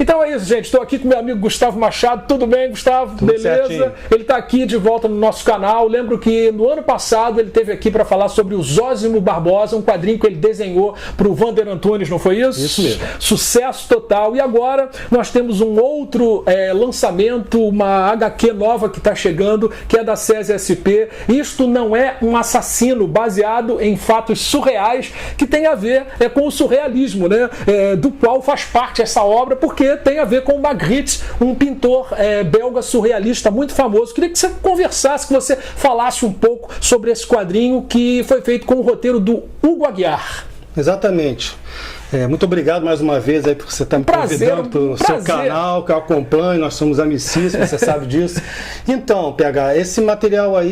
Então é isso, gente. Estou aqui com meu amigo Gustavo Machado. Tudo bem, Gustavo? Tudo beleza? Certinho. Ele está aqui de volta no nosso canal. Lembro que no ano passado ele esteve aqui para falar sobre o Zósimo Barbosa, um quadrinho que ele desenhou para o Vander Antunes, não foi isso? Isso mesmo. Sucesso total. E agora nós temos um outro lançamento, uma HQ nova que está chegando, que é da SESI SP. Isto não é um assassino, baseado em fatos surreais que tem a ver com o surrealismo, né? Do qual faz parte essa obra, porque tem a ver com o Magritte, um pintor belga surrealista muito famoso. Queria que você conversasse, que você falasse um pouco sobre esse quadrinho que foi feito com o roteiro do Hugo Aguiar. Exatamente. Muito obrigado mais uma vez aí por você estar me convidando para o seu canal, que eu acompanho, nós somos amicíssimos, você sabe disso. Então, PH, esse material aí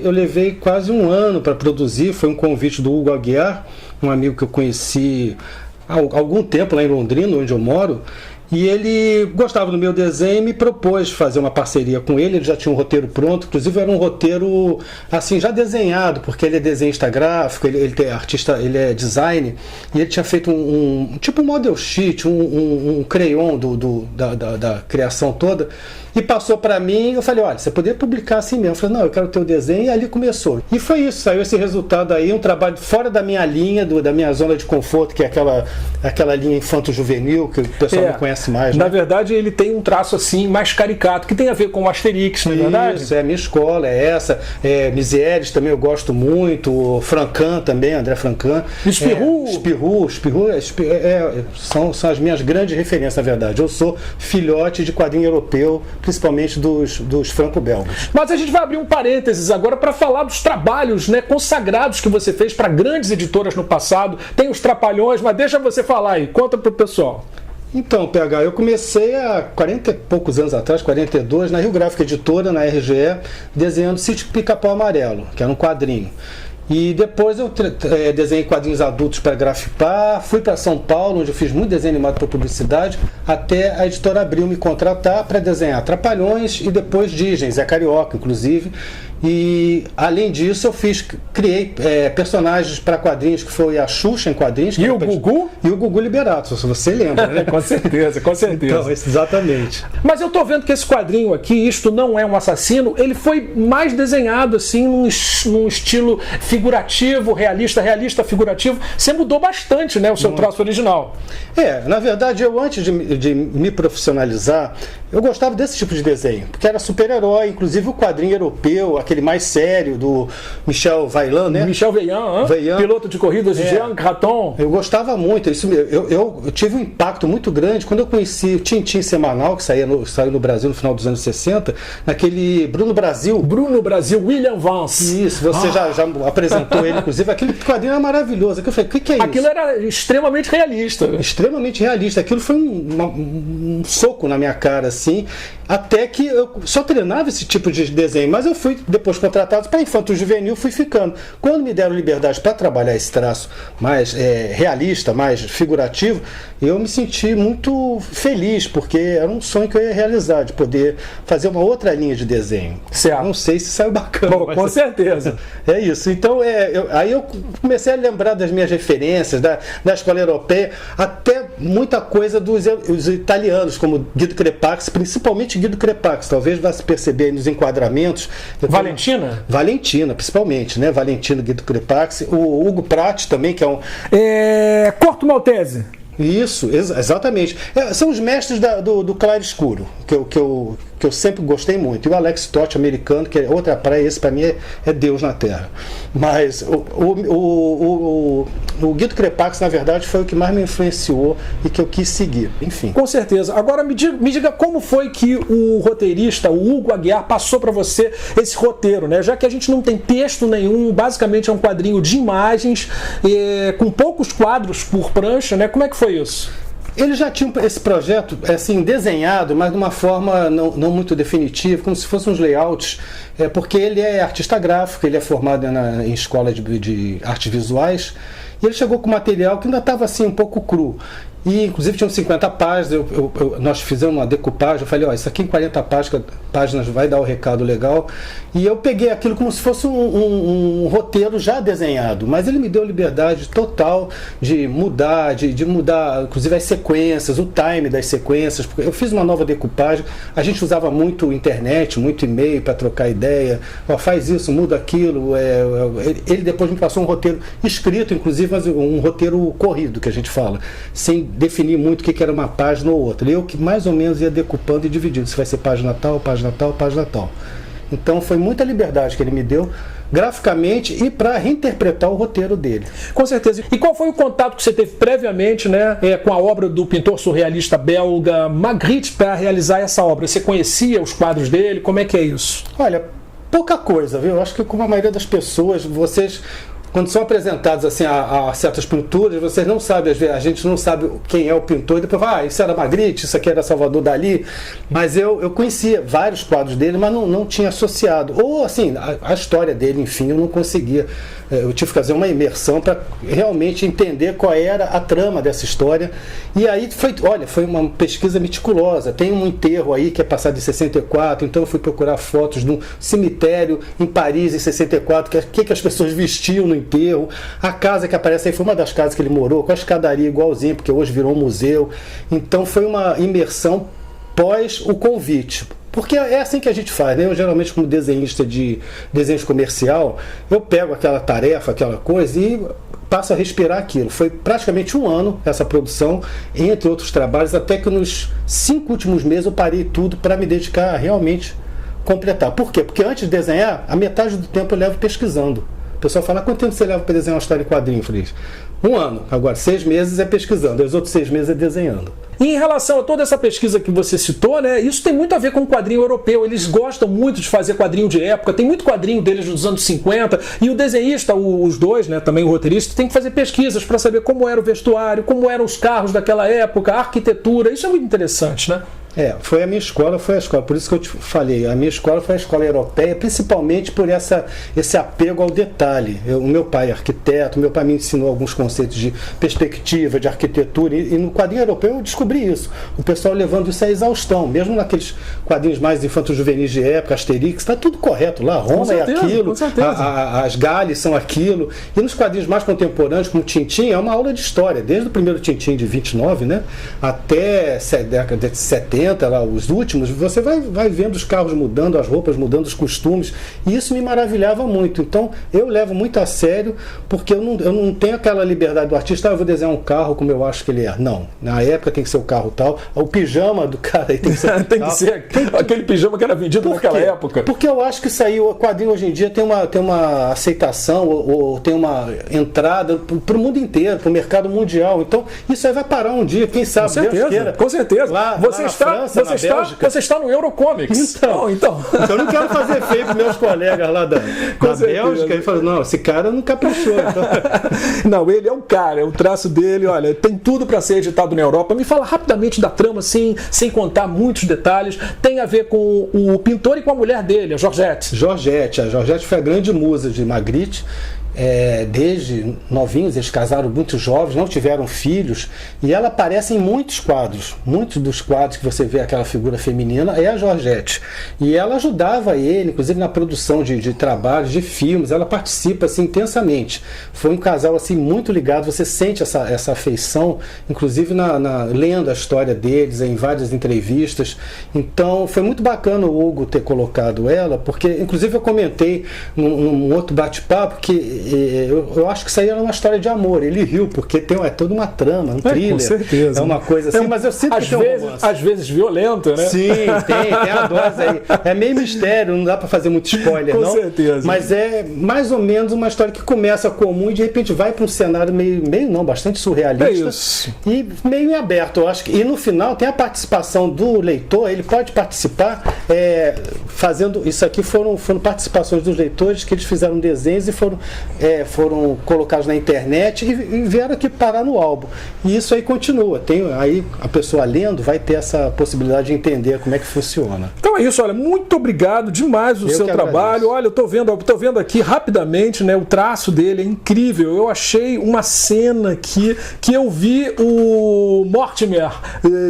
eu levei quase um ano para produzir, foi um convite do Hugo Aguiar, um amigo que eu conheci há algum tempo lá em Londrina, onde eu moro, e ele gostava do meu desenho e me propôs fazer uma parceria com ele. Ele já tinha um roteiro pronto, inclusive era um roteiro assim já desenhado, porque ele é desenhista gráfico, ele é artista, ele é design, e ele tinha feito tipo um model sheet, um crayon da criação toda, e passou para mim. Eu falei, olha, você poderia publicar assim mesmo. Eu falei, não, eu quero o teu desenho, e ali começou. E foi isso, saiu esse resultado aí, um trabalho fora da minha linha, da minha zona de conforto, que é aquela linha infanto-juvenil, que o pessoal não conhece mais, né? Na verdade, ele tem um traço assim mais caricato, que tem a ver com o Asterix, não é verdade? Isso, é a minminha escola, é essa. Misieres também eu gosto muito, Francan também, André Francan. Spirou. São as minhas grandes referências, na verdade. Eu sou filhote de quadrinho europeu, principalmente dos franco-belgas. Mas a gente vai abrir um parênteses agora para falar dos trabalhos, né, consagrados que você fez para grandes editoras no passado. Tem os Trapalhões, mas deixa você falar aí, conta pro pessoal. Então, PH, eu comecei há 40 e poucos anos atrás, 42, na Rio Gráfica Editora, na RGE, desenhando Sítio Pica-Pau Amarelo, que era um quadrinho. E depois eu desenhei quadrinhos adultos para Grafipar, fui para São Paulo, onde eu fiz muito desenho animado para publicidade, até a editora Abril me contratar para desenhar Trapalhões e depois Disney, Zé Carioca, inclusive. E além disso eu criei personagens para quadrinhos, que foi a Xuxa em quadrinhos. E o Gugu? E o Gugu Liberato, se você lembra, né? Com certeza, com certeza. Então, exatamente. Mas eu tô vendo que esse quadrinho aqui, Isto Não É um Assassino, ele foi mais desenhado assim, num estilo figurativo, realista, figurativo. Você mudou bastante, né, o seu traço original. Na verdade, eu antes de me profissionalizar, eu gostava desse tipo de desenho, porque era super-herói, inclusive o quadrinho europeu, aquele mais sério, do Michel Vaillant, né? Michel Vaillant, piloto de corridas de Jean Graton. Eu gostava muito, eu tive um impacto muito grande quando eu conheci o Tintim semanal, que saiu no Brasil no final dos anos 60, naquele Bruno Brasil, William Vance. Isso, você já apresentou ele, inclusive. Aquele quadrinho era maravilhoso. Eu falei, o que é isso? Aquilo era extremamente realista. Extremamente realista. Aquilo foi um soco na minha cara, assim, até que eu só treinava esse tipo de desenho, mas eu fui depois contratado para infanto-juvenil, fui ficando. Quando me deram liberdade para trabalhar esse traço mais realista, mais figurativo, eu me senti muito feliz, porque era um sonho que eu ia realizar, de poder fazer uma outra linha de desenho. Certo. Não sei se saiu bacana. Bom, com certeza. É isso. Então, aí eu comecei a lembrar das minhas referências, da escola europeia, até muita coisa dos italianos, como Guido Crepax, principalmente Guido Crepax. Talvez vá se perceber aí nos enquadramentos. Valentina, principalmente, né? Valentina, Guido Crepax. O Hugo Pratt também, que é um... Corto Maltese. Isso, exatamente. São os mestres do claro escuro, que eu sempre gostei muito. E o Alex Toth, americano, que é outra praia, esse para mim é Deus na Terra. Mas o Guido Crepax, na verdade, foi o que mais me influenciou e que eu quis seguir. Enfim. Com certeza. Agora me diga como foi que o roteirista, o Hugo Aguiar, passou para você esse roteiro, né? Já que a gente não tem texto nenhum, basicamente é um quadrinho de imagens, com poucos quadros por prancha, né? Como é que foi isso? Ele já tinha esse projeto assim desenhado, mas de uma forma não muito definitiva, como se fossem uns layouts, porque ele é artista gráfico, ele é formado em escola de artes visuais, e ele chegou com material que ainda estava assim um pouco cru. e inclusive tinham 50 páginas, nós fizemos uma decupagem, eu falei, isso aqui em 40 páginas vai dar o recado legal, e eu peguei aquilo como se fosse um roteiro já desenhado, mas ele me deu liberdade total de mudar, de mudar, inclusive as sequências, o time das sequências, porque eu fiz uma nova decupagem, a gente usava muito internet, muito e-mail para trocar ideia, faz isso, muda aquilo, ele depois me passou um roteiro escrito, inclusive, mas um roteiro corrido, que a gente fala, sem definir muito o que era uma página ou outra. Eu que mais ou menos ia decupando e dividindo, se vai ser página tal, página tal, página tal. Então foi muita liberdade que ele me deu graficamente e para reinterpretar o roteiro dele. Com certeza. E qual foi o contato que você teve previamente, né, com a obra do pintor surrealista belga Magritte para realizar essa obra? Você conhecia os quadros dele? Como é que é isso? Olha, pouca coisa, viu? Eu acho que como a maioria das pessoas, vocês, quando são apresentados assim, a certas pinturas, vocês não sabem, a gente não sabe quem é o pintor, e depois vai, isso era Magritte, isso aqui era Salvador Dalí, mas eu conhecia vários quadros dele, mas não tinha associado, ou assim, a história dele, enfim, eu não conseguia, eu tive que fazer uma imersão para realmente entender qual era a trama dessa história, e aí foi uma pesquisa meticulosa, tem um enterro aí que é passado em 64, então eu fui procurar fotos de um cemitério em Paris em 64, que as pessoas vestiam no enterro, a casa que aparece aí foi uma das casas que ele morou, com a escadaria igualzinha, porque hoje virou um museu, então foi uma imersão pós o convite, porque é assim que a gente faz, né? Eu geralmente como desenhista de desenho comercial, eu pego aquela tarefa, aquela coisa e passo a respirar aquilo. Foi praticamente um ano essa produção, entre outros trabalhos, até que nos 5 últimos meses eu parei tudo para me dedicar a realmente completar. Por quê? Porque antes de desenhar, a metade do tempo eu levo pesquisando. O pessoal fala, quanto tempo você leva para desenhar uma história em quadrinho? Eu falei, 1 ano. Agora, 6 meses é pesquisando, os outros 6 meses é desenhando. E em relação a toda essa pesquisa que você citou, né, isso tem muito a ver com o quadrinho europeu. Eles gostam muito de fazer quadrinho de época, tem muito quadrinho deles dos anos 50, e o desenhista, os dois, né, também o roteirista, tem que fazer pesquisas para saber como era o vestuário, como eram os carros daquela época, a arquitetura. Isso é muito interessante, né? Foi a minha escola, foi a escola, por isso que eu te falei, a minha escola foi a escola europeia, principalmente por esse apego ao detalhe. O meu pai é arquiteto, meu pai me ensinou alguns conceitos de perspectiva, de arquitetura, e no quadrinho europeu eu descobri isso, o pessoal levando isso à exaustão, mesmo naqueles quadrinhos mais infanto-juvenis de época, Asterix, está tudo correto lá, Roma é aquilo, as Galles são aquilo, e nos quadrinhos mais contemporâneos, como Tintin, é uma aula de história, desde o primeiro Tintin de 29, né, até a década de 70, lá, os últimos, você vai vendo os carros mudando, as roupas mudando, os costumes, e isso me maravilhava muito. Então eu levo muito a sério, porque eu não tenho aquela liberdade do artista, eu vou desenhar um carro como eu acho que ele é. Não, na época tem que ser o carro tal, o pijama do cara aí tem que ser tem que ser aquele pijama que era vendido naquela época. Porque eu acho que isso aí, o quadrinho hoje em dia tem uma aceitação, ou tem uma entrada para o mundo inteiro, para o mercado mundial. Então isso aí vai parar um dia, quem sabe, com certeza. Lá Você está no Eurocomics. Então eu não quero fazer feio para meus colegas lá da Bélgica. Ele fala, não, esse cara não caprichou. Então. Não, ele é um cara, o traço dele, olha, tem tudo para ser editado na Europa. Me fala rapidamente da trama, sem contar muitos detalhes. Tem a ver com o pintor e com a mulher dele, a Georgette. A Georgette foi a grande musa de Magritte. Desde novinhos, eles casaram muito jovens, não tiveram filhos, e ela aparece em muitos quadros. Muitos dos quadros que você vê aquela figura feminina é a Georgette. E ela ajudava ele, inclusive na produção de trabalhos, de filmes, ela participa assim, intensamente. Foi um casal assim, muito ligado, você sente essa afeição, inclusive lendo a história deles em várias entrevistas. Então foi muito bacana o Hugo ter colocado ela, porque inclusive eu comentei num outro bate-papo que eu acho que isso aí era uma história de amor. Ele riu, porque é toda uma trama, um thriller. Com certeza. É uma coisa assim, mas eu sinto que tem um romance. Às vezes violenta, né? Sim, tem a dose aí. É meio mistério, não dá pra fazer muito spoiler, não. Com certeza. Mas é mais ou menos uma história que começa comum e de repente vai para um cenário bastante surrealista. E meio em aberto, eu acho que. E no final tem a participação do leitor, ele pode participar fazendo. Isso aqui foram participações dos leitores que eles fizeram desenhos e foram foram colocados na internet e vieram aqui parar no álbum. E isso aí continua. Aí a pessoa lendo vai ter essa possibilidade de entender como é que funciona. Então é isso, olha, muito obrigado demais do seu trabalho. Olha, eu tô vendo aqui rapidamente, né, o traço dele é incrível. Eu achei uma cena aqui que eu vi o Mortimer,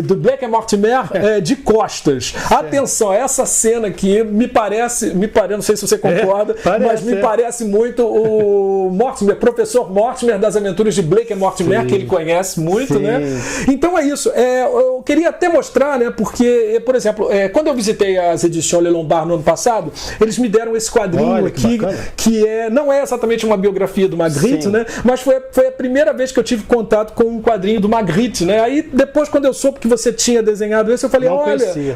do Black Mortimer, de costas. Atenção, essa cena aqui me parece, não sei se você concorda, mas me parece muito o Mortimer, professor Mortimer das Aventuras de Blake Mortimer, que ele conhece muito, né? Então é isso. Eu queria até mostrar, né, porque, por exemplo, quando eu visitei as edições Le Lombard no ano passado, eles me deram esse quadrinho aqui, que não é exatamente uma biografia do Magritte, né? Mas foi a primeira vez que eu tive contato com um quadrinho do Magritte, né? Aí depois, quando eu soube que você tinha desenhado esse, eu falei,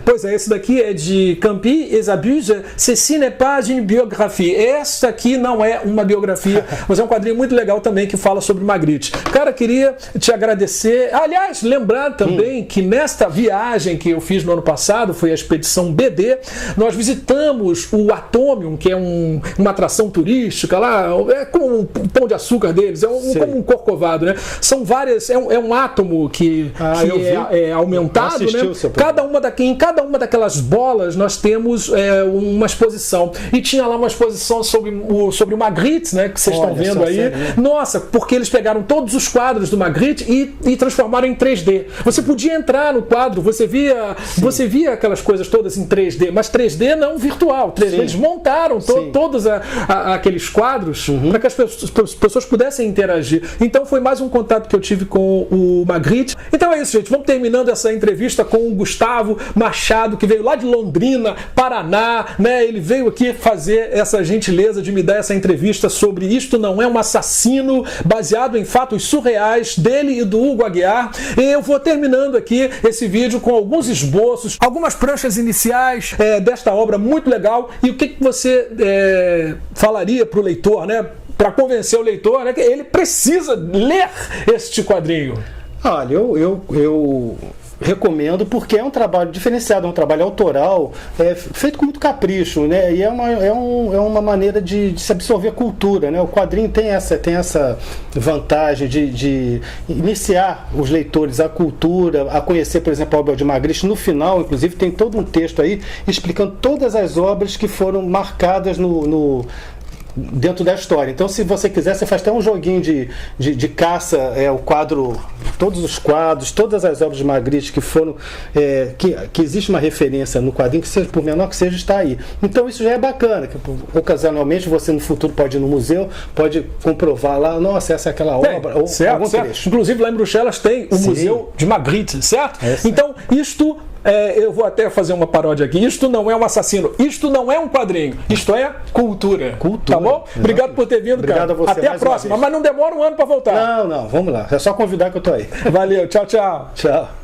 pois é, esse daqui é de Campi et Abuse, ceci n'est pas une biographie. Essa aqui não é uma biografia, mas é um quadrinho muito legal também que fala sobre o Magritte. Cara, queria te agradecer. Aliás, lembrar também que nesta viagem que eu fiz no ano passado, foi a expedição BD, nós visitamos o Atomium, que é uma atração turística lá, é como um pão de açúcar deles, como um corcovado, né? São várias, é um átomo que é aumentado, né? Em cada uma daquelas bolas nós temos uma exposição. E tinha lá uma exposição sobre o Magritte, né? Que vocês estão vendo aí. Nossa, porque eles pegaram todos os quadros do Magritte e transformaram em 3D. Você podia entrar no quadro, você via aquelas coisas todas em 3D, mas 3D não virtual. 3D. Eles montaram todos aqueles quadros para que as pessoas pudessem interagir. Então foi mais um contato que eu tive com o Magritte. Então é isso, gente. Vamos terminando essa entrevista com o Gustavo Machado, que veio lá de Londrina, Paraná, né? Ele veio aqui fazer essa gentileza de me dar essa entrevista sobre Isto Não É um Assassino, baseado em fatos surreais dele e do Hugo Aguiar. E eu vou terminando aqui esse vídeo com alguns esboços, algumas pranchas iniciais desta obra muito legal. E o que você falaria para o leitor, né? Para convencer o leitor, né, que ele precisa ler este quadrinho? Olha, eu recomendo porque é um trabalho diferenciado, é um trabalho autoral, feito com muito capricho, né? E é uma maneira de se absorver a cultura, né? O quadrinho tem essa vantagem de iniciar os leitores à cultura, a conhecer, por exemplo, a obra de Magritte. No final, inclusive, tem todo um texto aí explicando todas as obras que foram marcadas dentro da história. Então, se você quiser, você faz até um joguinho de caça, o quadro, todos os quadros, todas as obras de Magritte que foram, que existe uma referência no quadrinho, que seja, por menor que seja, está aí. Então isso já é bacana, que ocasionalmente você no futuro pode ir no museu, pode comprovar lá, nossa, essa é aquela obra, ou algum trecho. Inclusive lá em Bruxelas tem o Museu de Magritte, certo? Então, isto eu vou até fazer uma paródia aqui. Isto não é um assassino. Isto não é um quadrinho. Isto é cultura. Tá bom? Exatamente. Obrigado por ter vindo, Obrigado cara. A você. Até a próxima. Mas não demora um ano para voltar. Não. Vamos lá. É só convidar que eu tô aí. Valeu. Tchau, tchau. Tchau.